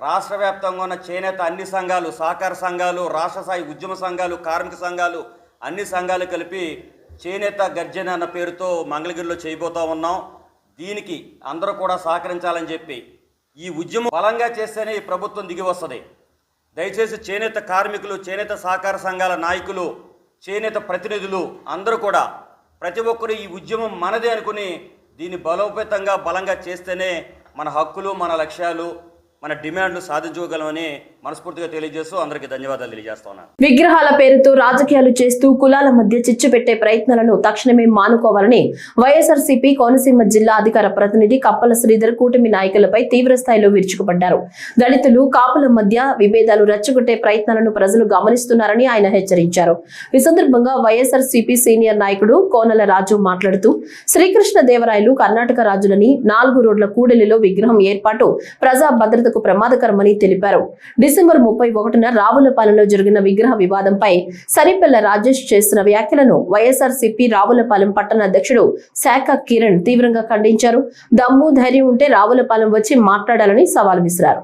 రాష్ట్ర వ్యాప్తంగా ఉన్న చేనేత అన్ని సంఘాలు, సహకార సంఘాలు, రాష్ట్ర స్థాయి ఉద్యమ సంఘాలు, కార్మిక సంఘాలు అన్ని సంఘాలు కలిపి చేనేత గర్జన అన్న పేరుతో మంగళగిరిలో చేయబోతూ ఉన్నాం. దీనికి అందరూ కూడా సహకరించాలని చెప్పి, ఈ ఉద్యమం బలంగా చేస్తేనే ఈ ప్రభుత్వం దిగి వస్తుంది. దయచేసి చేనేత కార్మికులు, చేనేత సహకార సంఘాల నాయకులు, చేనేత ప్రతినిధులు అందరూ కూడా ప్రతి ఒక్కరూ ఈ ఉద్యమం మనదే అనుకుని దీన్ని బలోపేతంగా బలంగా చేస్తేనే మన హక్కులు, మన లక్ష్యాలు, మన డిమాండ్లు సాధించుకోగలమని మనస్ఫూర్తిగా తెలియజేస్తూ అందరికీ ధన్యవాదాలు తెలియజేస్తున్నాను. విగ్రహాల పేరుతో రాజకీయాలు చేస్తూ కులాల మధ్య చిచ్చు పెట్టే ప్రయత్నాలను తక్షణమే మానుకోవాలని వైఎస్ఆర్సీపీ కోనసీమ జిల్లా అధికార ప్రతినిధి కప్పల శ్రీధర్ కూటమి నాయకులపై తీవ్ర స్థాయిలో విరుచుకుపడ్డారు. దళితులు, కాపుల మధ్య విభేదాలు రెచ్చగొట్టే ప్రయత్నాలను ప్రజలు గమనిస్తున్నారని ఆయన హెచ్చరించారు. ఈ సందర్భంగా వైఎస్ఆర్సీపీ సీనియర్ నాయకుడు కోనల రాజు మాట్లాడుతూ శ్రీకృష్ణదేవరాయలు కర్ణాటక రాజులని 4 రోడ్ల కూడలిలో విగ్రహం ఏర్పాటు ప్రజా భద్రతకు ప్రమాదకరమని తెలిపారు. డిసెంబర్ 31న రావులపాలెంలో జరిగిన విగ్రహ వివాదంపై సరిపెల్ల రాజేష్ చేసిన వ్యాఖ్యలను వైఎస్ఆర్సీపీ రావులపాలెం పట్టణ అధ్యక్షుడు శాఖ కిరణ్ తీవ్రంగా ఖండించారు. దమ్ము ధైర్యం ఉంటే రావులపాలెం వచ్చి మాట్లాడాలని సవాల్ విసిరారు.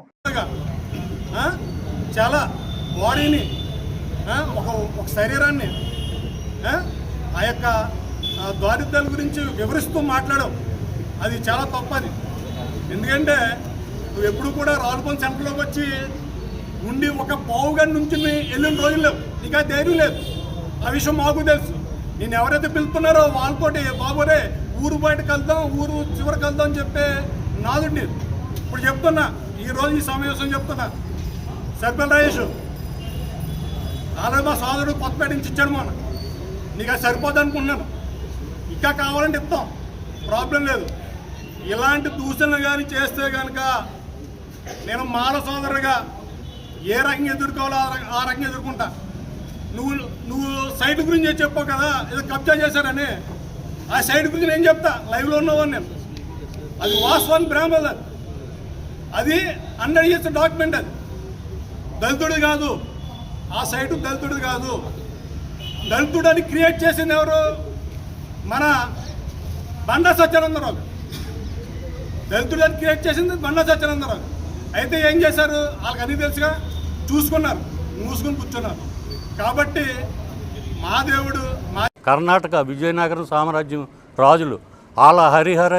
చాలా బాడీని, ఒక శరీరాన్ని ఆ యొక్క దారిద్ర్యాల గురించి వివరిస్తూ మాట్లాడవు, అది చాలా తప్పది. ఎందుకంటే నువ్వు ఎప్పుడు కూడా రావులపాలెం సెంటర్లోకి వచ్చి ఉండి ఒక పావుగంట నుంచి వెళ్ళిన రోజులు లేవు. నీకు ఆ ధైర్యం లేదు. ఆ విషయం మాకు తెలుసు. నేను ఎవరైతే పిలుస్తున్నారో వాళ్ళతోటి బాబురే ఊరు బయటకు వెళ్దాం, ఊరు చివరికి వెళ్దాం అని చెప్పే నాదుడు నేను ఇప్పుడు చెప్తున్నా. ఈరోజు ఈ సమావేశం చెప్తున్నా, సర్పల్ రాజేష్ ఆల్రెడీ మా సోదరుడు కొత్తపేట నుంచి ఇచ్చాడు మొన్న. నీకు అది సరిపోదు అనుకున్నాను. ఇంకా కావాలంటే ఇస్తాం, ప్రాబ్లం లేదు. ఇలాంటి దూషణలు కానీ చేస్తే కనుక నేను మాల సోదరుగా ఏ రకంగా ఎదుర్కోవాలో ఆ రకంగా ఎదుర్కొంటా. నువ్వు సైట్ గురించి చెప్పావు కదా, ఏదో కబ్జా చేశారని. ఆ సైట్ గురించి నేను చెప్తా, లైవ్లో ఉన్నవాడిని నేను. అది వాస్తవాన్ని బ్రాహ్మణ, అది 100 years డాక్యుమెంట్. అది దళితుడు కాదు, ఆ సైటు దళితుడు కాదు. దళితుడని క్రియేట్ చేసింది ఎవరు? మన బండా సత్యానందరావు. దళితుడని క్రియేట్ చేసింది బండా సత్యానందరావు. అయితే ఏం చేశారు? వాళ్ళకి అన్నీ తెలుసుగా, చూసుకున్నారు, మూసుకుని కూర్చున్నారు. కాబట్టి మా దేవుడు, మా కర్ణాటక విజయనగరం సామ్రాజ్యం రాజులు ఆల హరిహర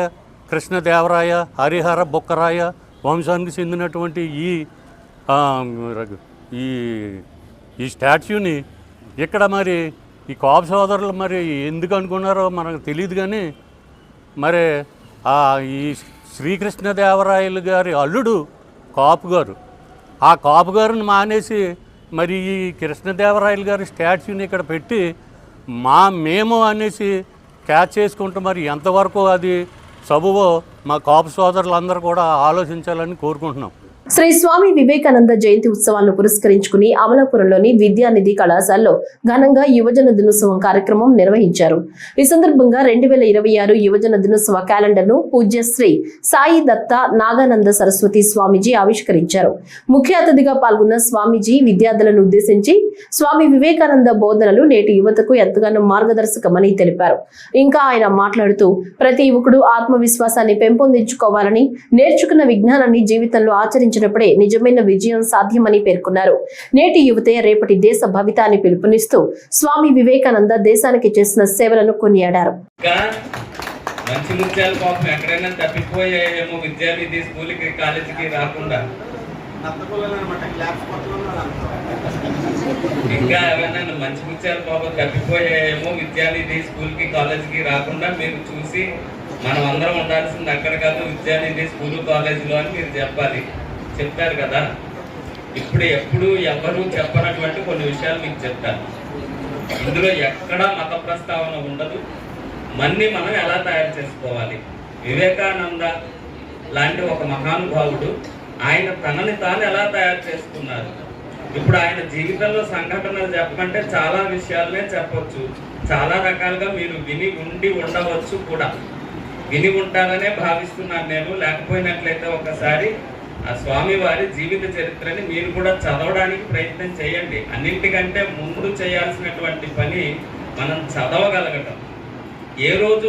కృష్ణదేవరాయ, హరిహర బొక్కరాయ వంశానికి చెందినటువంటి ఈ స్టాచ్యూని ఇక్కడ మరి ఈ కాపు సోదరులు మరి ఎందుకు అనుకున్నారో మనకు తెలియదు. కానీ మరి ఈ శ్రీకృష్ణదేవరాయలు గారి అల్లుడు కాపు గారు, ఆ కాపు గారిని మానేసి మరి ఈ కృష్ణదేవరాయలు గారి స్టాచ్యూని ఇక్కడ పెట్టి మేము అనేసి క్యాచ్ చేసుకుంటూ మరి ఎంతవరకు అది సబువో మా కాపు సోదరులందరూ కూడా ఆలోచించాలని కోరుకుంటున్నాం. శ్రీ స్వామి వివేకానంద జయంతి ఉత్సవాలను పురస్కరించుకుని అమలాపురంలోని విద్యానిధి కళాశాలలో ఘనంగా యువజన దినోత్సవం కార్యక్రమం నిర్వహించారు. ఈ సందర్భంగా 2026 యువజన దినోత్సవ క్యాలెండర్ ను పూజ్య శ్రీ సాయి దత్త నాగానంద సరస్వతి స్వామీజీ ఆవిష్కరించారు. ముఖ్య అతిథిగా పాల్గొన్న స్వామీజీ విద్యార్థులను ఉద్దేశించి స్వామి వివేకానంద బోధనలు నేటి యువతకు ఎంతగానో మార్గదర్శకమని తెలిపారు. ఇంకా ఆయన మాట్లాడుతూ ప్రతి యువకుడు ఆత్మవిశ్వాసాన్ని పెంపొందించుకోవాలని, నేర్చుకున్న విజ్ఞానాన్ని జీవితంలో ఆచరించినప్పుడే నిజమైన విజయం సాధ్యమని పేర్కొన్నారు. నేటి యువతే రేపటి దేశ భవితాన్ని పిలుపునిస్తూ స్వామి వివేకానంద దేశానికి చేసిన సేవలను కొనియాడారు. మంచి ముత్యాల కోసం ఎక్కడైనా తప్పిపోయేమో విద్యానిధి స్కూల్కి కాలేజీకి రాకుండా, ఇంకా ఎవరైనా మంచి ముత్యాల కోసం తప్పిపోయేమో విద్యానిధి స్కూల్కి కాలేజీకి రాకుండా మీరు చూసి మనం అందరం ఉండాల్సింది అక్కడ కాదు, విద్యానిధి స్కూల్ కాలేజీలో అని మీరు చెప్పాలి. చెప్తారు కదా. ఇప్పుడు ఎప్పుడు ఎవరు చెప్పనటువంటి కొన్ని విషయాలు మీకు చెప్తాను. ఇందులో ఎక్కడా మత ప్రస్తావన ఉండదు. మన్ని మనం ఎలా తయారు చేసుకోవాలి. వివేకానంద లాంటి ఒక మహానుభావుడు ఆయన తనని తాను ఎలా తయారు చేసుకున్నారు. ఇప్పుడు ఆయన జీవితంలో సంఘటనలు చెప్పమంటే చాలా విషయాలనే చెప్పొచ్చు. చాలా రకాలుగా మీరు విని ఉండవచ్చు కూడా. విని ఉంటారనే భావిస్తున్నాను నేను. లేకపోయినట్లయితే ఒకసారి ఆ స్వామివారి జీవిత చరిత్రని మీరు కూడా చదవడానికి ప్రయత్నం చేయండి. అన్నింటికంటే ముందు చేయాల్సినటువంటి పని మనం చదవగలగటం. ఏ రోజు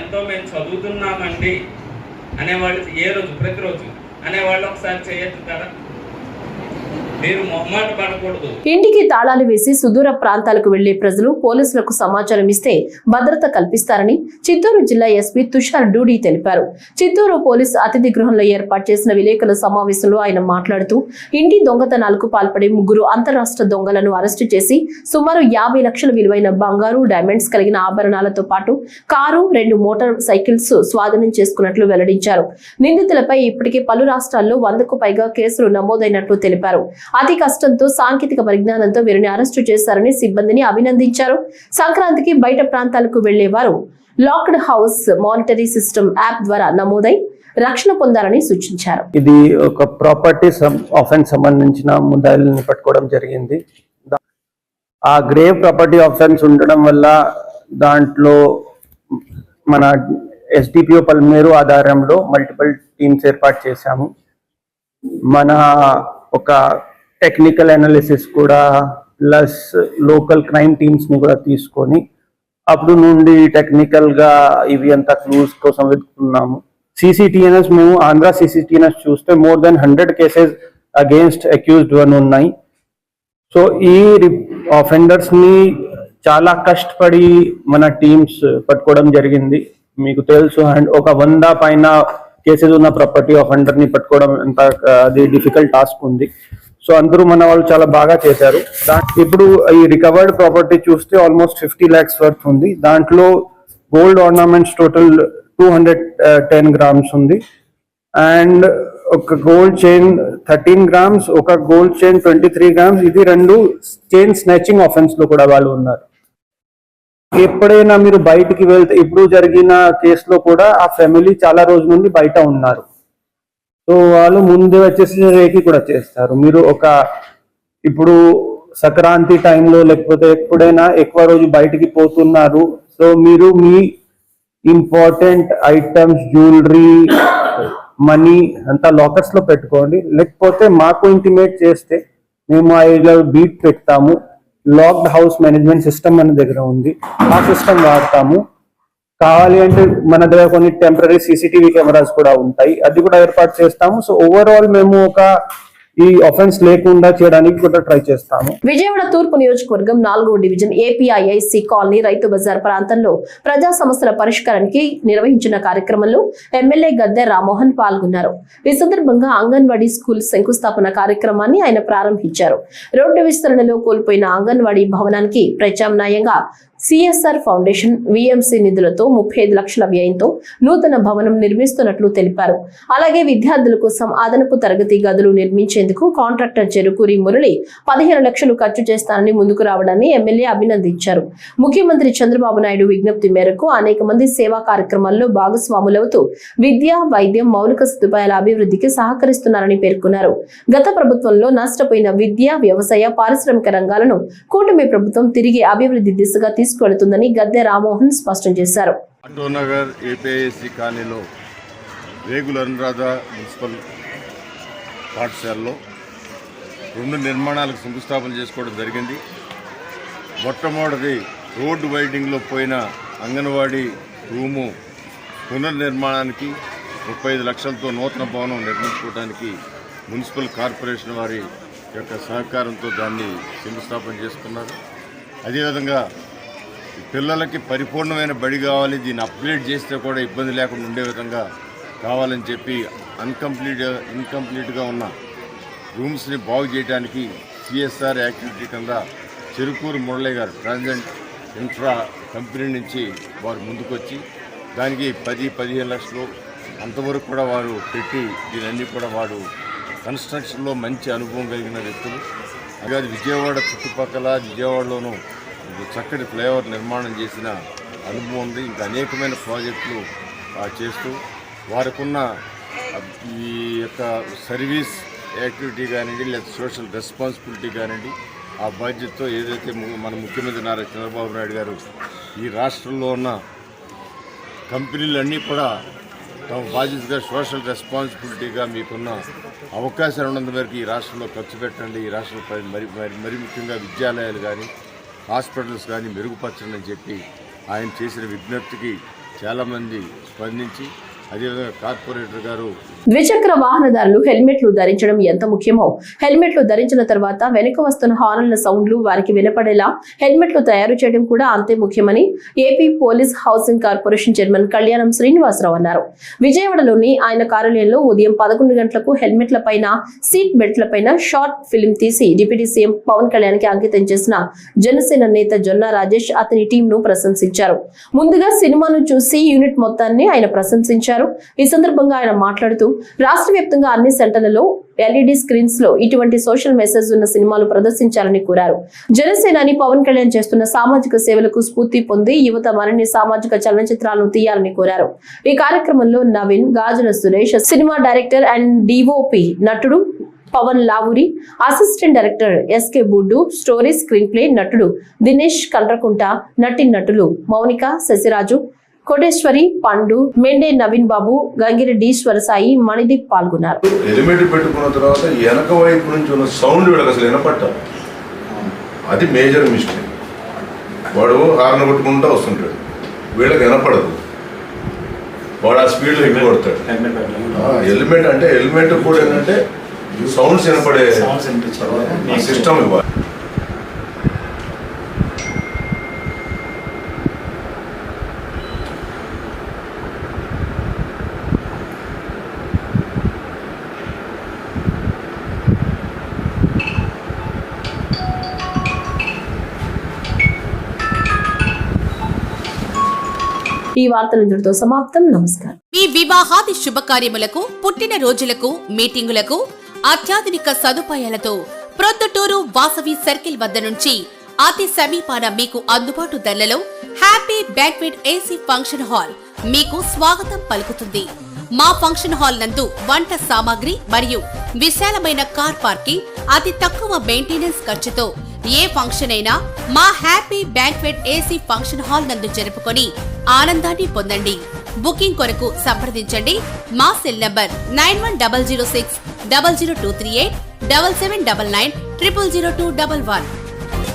ఎంతో మేము చదువుతున్నామండి అనేవాళ్ళు ఏ రోజు ప్రతిరోజు అనేవాళ్ళు ఒకసారి చేయొచ్చుతారా? మీరు మొహమాట పడకూడదు. ఇంటికి తాళాలు వేసి సుదూర ప్రాంతాలకు వెళ్లే ప్రజలు పోలీసులకు సమాచారం ఇస్తే భద్రత కల్పిస్తారని చిత్తూరు జిల్లా ఎస్పీ తుషార్ డూడి తెలిపారు. చిత్తూరు పోలీసు అతిథి గృహంలో ఏర్పాటు చేసిన విలేకరుల సమావేశంలో ఆయన మాట్లాడుతూ ఇంటి దొంగతనాలకు పాల్పడే 3 అంతరాష్ట్ర దొంగలను అరెస్టు చేసి సుమారు 50 లక్షల విలువైన బంగారు, డైమండ్స్ కలిగిన ఆభరణాలతో పాటు కారు, 2 మోటార్ సైకిల్స్ స్వాధీనం చేసుకున్నట్లు వెల్లడించారు. నిందితులపై ఇప్పటికే పలు రాష్ట్రాల్లో 100కు పైగా కేసులు నమోదైనట్లు తెలిపారు. అతి కష్టంతో సాంకేతిక పరిజ్ఞానంతో వీరిని అరెస్టు చేశారని సిబ్బందిని అభినందించారు. సంక్రాంతికి బయట ప్రాంతాలకు వెళ్లేవారు locked house monetary system app ద్వారా నమోదై రక్షణ పొందాలని సూచించారు. ఇది ఒక ప్రాపర్టీ ఆఫెన్స్ సంబంధించిన ముద్దాయిల్ని పట్టుకోవడం జరిగింది. ఆ గ్రేవ్ ప్రాపర్టీ ఆఫెన్స్ ఉండడం వల్ల దాంట్లో మన ఎస్డిపిఓ పల్మేరు ఆధారంలో మల్టిపుల్ టీమ్స్ ఏర్పాటు చేశాము. మన ఒక టెక్నికల్ అనాలిసిస్ కూడా ప్లస్ లోకల్ క్రైమ్ టీమ్స్ ని కూడా తీసుకొని అప్పుడు నుండి టెక్నికల్ గా ఇవి అంతా క్లూస్ కోసం వెతుకుతున్నాము. సిసిటిఎన్ఎస్ మేము ఆంధ్ర సిసిటిఎన్ఎస్ చూస్తే more than 100 cases against accused one ఉన్నాయి. సో ఈ ఆఫెండర్స్ ని చాలా కష్టపడి మన టీమ్స్ పట్టుకోవడం జరిగింది. మీకు తెలుసు ఒక 100 పైన కేసెస్ ఉన్న ప్రాపర్టీ ఆఫెండర్ ని పట్టుకోవడం ఎంత అది డిఫికల్ట్ టాస్క్ ఉంది. సో అందరూ మన వాళ్ళు చాలా బాగా చేశారు. ఇప్పుడు ఈ రికవర్డ్ ప్రాపర్టీ చూస్తే ఆల్మోస్ట్ 50 lakhs వర్త్ ఉంది. దాంట్లో గోల్డ్ ఆర్నమెంట్స్ టోటల్ 210 grams ఉంది. అండ్ ఒక గోల్డ్ చైన్ 13 grams, ఒక గోల్డ్ చైన్ 23 grams. ఇది 2 చైన్ స్నాచింగ్ ఆఫెన్స్ లో కూడా వాళ్ళు ఉన్నారు. ఎప్పుడైనా మీరు బయటికి వెళ్తే ఇప్పుడు జరిగిన కేసులో కూడా ఆ ఫ్యామిలీ చాలా రోజుల నుండి బయట ఉన్నారు. సో వాళ్ళు ముందే వచ్చేసి రేకి కూడా చేస్తారు. మీరు ఇప్పుడు సంక్రాంతి టైంలో లేకపోతే ఎప్పుడైనా ఎక్కువ రోజు బయటికి పోతున్నారు. సో మీరు మీ ఇంపార్టెంట్ ఐటమ్స్, జ్యువెలరీ, మనీ అంతా లాకర్స్ లో పెట్టుకోండి. లేకపోతే మాకు ఇంటిమేట్ చేస్తే మేము ఆ ఏరియాలో బీట్ పెడతాము. లాక్డ్ హౌస్ మేనేజ్మెంట్ సిస్టమ్ మన దగ్గర ఉంది. ఆ సిస్టమ్ వాడతాము. కావాలి అంటే మన దగ్గర కొన్ని టెంపరీ సీసీటీవీ కెమెరాస్ కూడా ఉంటాయి, అది కూడా ఏర్పాటు చేస్తాము. సో ఓవరాల్ మేము ఈ ఆఫెన్స్ లేకుండా చేయడానికి కూడా ట్రై చేస్తాము. విజయవాడ తూర్పు నియోజకవర్గం 4వ division APIIC colony Rythu Bazar ప్రాంతంలో ప్రజా సమస్యల పరిష్కారానికి నిర్వహించిన కార్యక్రమంలో ఎమ్మెల్యే గద్దె రామ్మోహన్ పాల్గొన్నారు. ఈ సందర్భంగా అంగన్వాడీ స్కూల్ శంకుస్థాపన కార్యక్రమాన్ని ఆయన ప్రారంభించారు. రోడ్డు విస్తరణలో కోల్పోయిన అంగన్వాడీ భవనానికి ప్రత్యామ్నాయంగా సిఎస్ఆర్ ఫౌండేషన్ విఎంసి నిధులతో 35 లక్షల వ్యయంతో నూతన భవనం నిర్మిస్తున్నట్లు తెలిపారు. అలాగే విద్యార్థుల కోసం అదనపు తరగతి గదులు నిర్మించేందుకు కాంట్రాక్టర్ చెరుకూరి మురళి 15 లక్షలు ఖర్చు చేస్తానని ముందుకు రావడాన్ని ఎమ్మెల్యే అభినందించారు. ముఖ్యమంత్రి చంద్రబాబు నాయుడు విజ్ఞప్తి మేరకు అనేక మంది సేవా కార్యక్రమాల్లో భాగస్వాములవుతూ విద్య, వైద్యం, మౌలిక సదుపాయాల అభివృద్ధికి సహకరిస్తున్నారని పేర్కొన్నారు. గత ప్రభుత్వంలో నష్టపోయిన విద్య, వ్యవసాయ, పారిశ్రామిక రంగాలను కూటమి ప్రభుత్వం తిరిగి అభివృద్ధి దిశగా తీసుకువెళుతుందని గద్దె రామ్మోహన్ స్పష్టం చేశారు. ఆటోనగర్ ఏపీఐసి కాలనీలో రేగుల అనురాధ మున్సిపల్ పాఠశాలలో 2 నిర్మాణాలకు శంకుస్థాపన చేసుకోవడం జరిగింది. మొట్టమొదటిది రోడ్డు వైడింగ్లో పోయిన అంగన్వాడీ రూము పునర్నిర్మాణానికి 35 లక్షలతో నూతన భవనం నిర్మించుకోవడానికి మున్సిపల్ కార్పొరేషన్ వారి యొక్క సహకారంతో దాన్ని శంకుస్థాపన చేసుకున్నారు. అదేవిధంగా పిల్లలకి పరిపూర్ణమైన బడి కావాలి, దీన్ని అప్గ్రేడ్ చేస్తే కూడా ఇబ్బంది లేకుండా ఉండే విధంగా కావాలని చెప్పి ఇన్కంప్లీట్గా ఉన్న రూమ్స్ని బాగు చేయడానికి సిఎస్ఆర్ యాక్టివిటీ కింద చెరుకూరు మురళి గారు ట్రాన్సెంట్ ఇన్ఫ్రా కంపెనీ నుంచి వారు ముందుకొచ్చి దానికి 10-15 లక్షలు అంతవరకు కూడా వారు పెట్టి దీనన్నీ కూడా వారు కన్స్ట్రక్షన్లో మంచి అనుభవం కలిగిన వ్యక్తులు. అలాగే విజయవాడ చుట్టుపక్కల విజయవాడలోనూ చక్కటి ఫ్లైఓవర్ నిర్మాణం చేసిన అనుభవం ఉంది. ఇంకా అనేకమైన ప్రాజెక్టులు చేస్తూ వారికున్న ఈ యొక్క సర్వీస్ యాక్టివిటీ కానివ్వండి లేదా సోషల్ రెస్పాన్సిబిలిటీ కానివ్వండి ఆ బాధ్యతతో ఏదైతే మన ముఖ్యమంత్రి నారా చంద్రబాబు నాయుడు గారు ఈ రాష్ట్రంలో ఉన్న కంపెనీలన్నీ కూడా తమ బాధ్యతగా సోషల్ రెస్పాన్సిబిలిటీగా మీకున్న అవకాశాలు ఉన్నంత మేరకు ఈ రాష్ట్రంలో ఖర్చు పెట్టండి, ఈ రాష్ట్రంలో మరి ముఖ్యంగా విద్యాలయాలు కానీ హాస్పిటల్స్ కానీ మెరుగుపరచండి అని చెప్పి ఆయన చేసిన విజ్ఞప్తికి చాలామంది స్పందించి అదేవిధంగా కార్పొరేటర్ గారు ద్విచక్ర వాహనదారులు హెల్మెట్లు ధరించడం ఎంత ముఖ్యమో హెల్మెట్లు ధరించిన తర్వాత వెనుక వస్తున్న హార్న్ల సౌండ్లు వారికి వినపడేలా హెల్మెట్లు తయారు చేయడం కూడా అంతే ముఖ్యమని AP police housing corporation chairman కళ్యాణం శ్రీనివాసరావు అన్నారు. విజయవాడలోని ఆయన కార్యాలయంలో ఉదయం 11 గంటలకు హెల్మెట్ల పైన సీట్ బెల్ట్ల పైన షార్ట్ ఫిల్మ్ తీసి డిప్యూటీ సీఎం పవన్ కళ్యాణ్ కి అంకితం చేసిన జనసేన నేత జొన్నా రాజేష్ అతని టీం ను ప్రశంసించారు. ముందుగా సినిమాను చూసి యూనిట్ మొత్తాన్ని ఆయన ప్రశంసించారు. ఈ సందర్భంగా ఆయన మాట్లాడుతూ రాష్ట్ర వ్యాప్తంగా అన్ని సెంటర్లలో ఎల్ఈడి స్క్రీన్స్ లో ఇటువంటి సోషల్ మెసేజ్ ఉన్న సినిమాలు ప్రదర్శించాలని కోరారు. జనసేనాని పవన్ కళ్యాణ్ చేస్తున్న సామాజిక సేవలకు స్ఫూర్తి పొంది యువత మరిన్ని సామాజిక చలనచిత్రాలను తీయాలని కోరారు. ఈ కార్యక్రమంలో Naveen, Gajula Suresh, cinema director and DOP నటుడు Pavan Lavuri, assistant director SK Buddu, story screenplay నటుడు దినేష్ కండ్రకుంట, నటులు మౌనిక, శశిరాజు, కోటేశ్వరి, పండు, మెండే నవీన్ బాబు, గంగిరెడ్డి, ఈశ్వరసాయి, మణిదీప్ పాల్గొన్నారు. హెల్మెట్ పెట్టుకున్న తర్వాత వెనక వైపు నుంచి ఉన్న సౌండ్ వీళ్ళకి అసలు వినపట్టాలి. అది మేజర్ మిస్టేక్. వాడు హార్న్ కొట్టుకుంటూ వస్తుంటాడు, వీళ్ళకి వినపడదు, వాడు ఆ స్పీడ్లో ఎక్కువ కొడతాడు. హెల్మెట్ అంటే హెల్మెట్ కూడా ఏంటంటే సౌండ్స్ వినపడే సిస్టమ్ ఇవ్వాలి. ఈ వార్తలు ఇంతటితో సమాప్తం. నమస్కారం. మీ వివాహాది శుభకార్యములకు, పుట్టిన రోజులకు, మీటింగులకు అత్యాధునిక సదుపాయాలతో ప్రొద్దుటూరు వాసవి సర్కిల్ వద్ద నుంచి అతి సమీపాన మీకు అందుబాటు ధరలలో happy banquet AC function hall మీకు స్వాగతం పలుకుతుంది. మా ఫంక్షన్ హాల్ నందు వంట సామాగ్రి మరియు విశాలమైన కార్ పార్కింగ్, అతి తక్కువ మెయింటెనెన్స్ ఖర్చుతో ఏ ఫంక్షన్ అయినా మా happy banquet AC function hall నందు జరుపుకొని ఆనందాన్ని పొందండి. బుకింగ్ కొరకు సంప్రదించండి. మా సెల్ నంబర్ 9100600238 7799 000211.